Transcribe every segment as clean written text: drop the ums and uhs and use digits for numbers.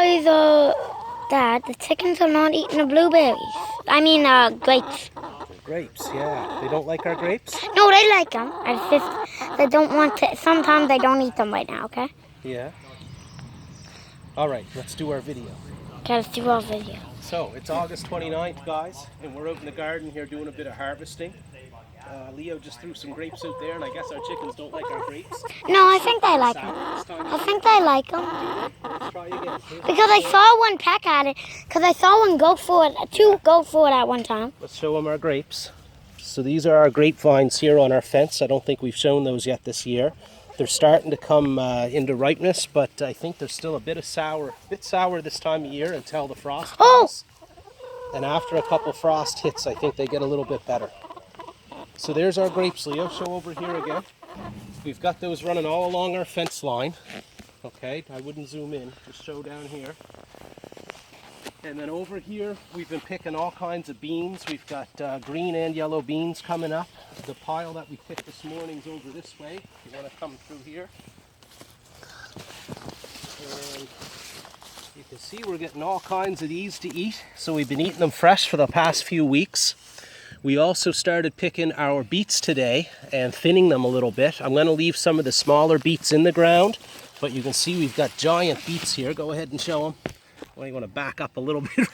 blueberries are... Dad, the chickens are not eating the blueberries. I mean, grapes. Grapes, yeah. They don't like our grapes? No, they like them. It's just they don't want to. Sometimes they don't eat them right now, okay? Yeah. All right, let's do our video. Okay, let's do our video. So, it's August 29th, guys, and we're out in the garden here doing a bit of harvesting. Leo just threw some grapes out there, and I guess our chickens don't like our grapes. No, I think they like them. I think they like them. Let's try again. Because I saw one peck at it. Because I saw one go for it. Two go for it at one time. Let's show them our grapes. So these are our grapevines here on our fence. I don't think we've shown those yet this year. They're starting to come into ripeness, but I think they're still a bit sour this time of year until the frost comes. And after a couple frost hits, I think they get a little bit better. So there's our grapes, Leo. Show over here again. We've got those running all along our fence line. Okay, I wouldn't zoom in, just show down here. And then over here, we've been picking all kinds of beans. We've got green and yellow beans coming up. The pile that we picked this morning is over this way. If you want to come through here. And you can see we're getting all kinds of these to eat. So we've been eating them fresh for the past few weeks. We also started picking our beets today and thinning them a little bit. I'm going to leave some of the smaller beets in the ground, but you can see we've got giant beets here. Go ahead and show them. Well, you want to back up a little bit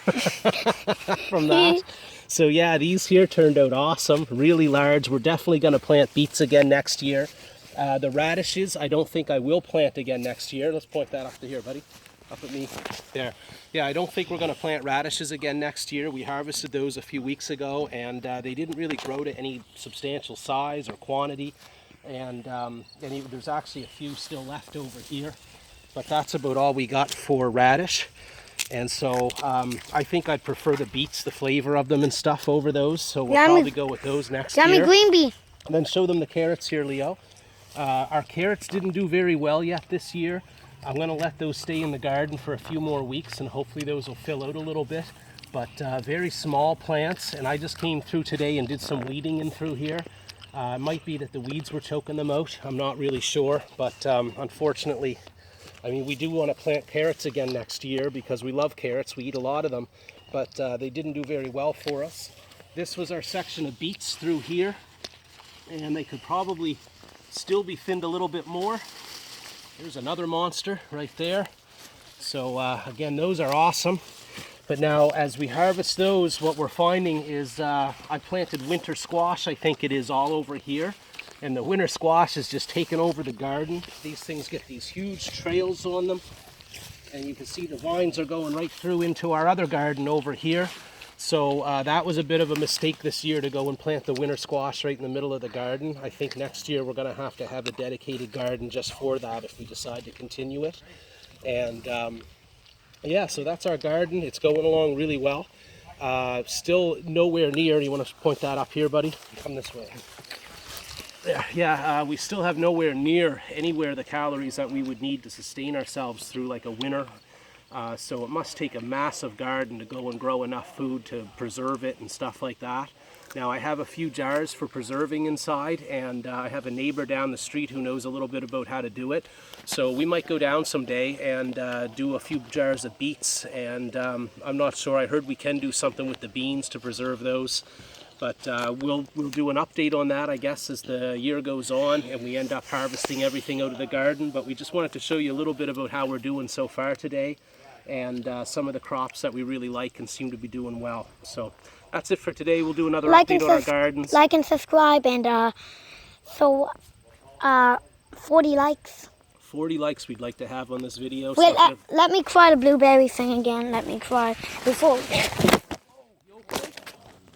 from that. So yeah, these here turned out awesome, really large. We're definitely going to plant beets again next year. The radishes, I don't think I will plant again next year. Let's point that up to here, buddy. Up at me. There. Yeah, I don't think we're going to plant radishes again next year. We harvested those a few weeks ago, and they didn't really grow to any substantial size or quantity. And there's actually a few still left over here. But that's about all we got for radish. And so I think I'd prefer the beets, the flavor of them and stuff over those. So we'll probably go with those next year. Yummy green bean. And then show them the carrots here, Leo. Our carrots didn't do very well yet this year. I'm going to let those stay in the garden for a few more weeks, and hopefully those will fill out a little bit. But very small plants, and I just came through today and did some weeding in through here. It might be that the weeds were choking them out. I'm not really sure, but unfortunately, I mean, we do want to plant carrots again next year because we love carrots. We eat a lot of them, but they didn't do very well for us. This was our section of beets through here, and they could probably still be thinned a little bit more. There's another monster right there. So again, those are awesome. But now as we harvest those, what we're finding is I planted winter squash, I think it is, all over here. And the winter squash is just taking over the garden. These things get these huge trails on them. And you can see the vines are going right through into our other garden over here. So that was a bit of a mistake this year to go and plant the winter squash right in the middle of the garden. I think next year we're going to have a dedicated garden just for that if we decide to continue it. And yeah, so that's our garden. It's going along really well. Still nowhere near, you want to point that up here, buddy? Come this way. Yeah, we still have nowhere near anywhere the calories that we would need to sustain ourselves through like a winter. So it must take a massive garden to go and grow enough food to preserve it and stuff like that. Now I have a few jars for preserving inside, and I have a neighbor down the street who knows a little bit about how to do it. So we might go down someday and do a few jars of beets, and I'm not sure. I heard we can do something with the beans to preserve those. But we'll do an update on that, I guess, as the year goes on and we end up harvesting everything out of the garden. But we just wanted to show you a little bit about how we're doing so far today, and some of the crops that we really like and seem to be doing well. So that's it for today. We'll do another update on our gardens. Like and subscribe, and 40 likes. 40 likes we'd like to have on this video. Wait, let me try the blueberry thing again. Let me try before.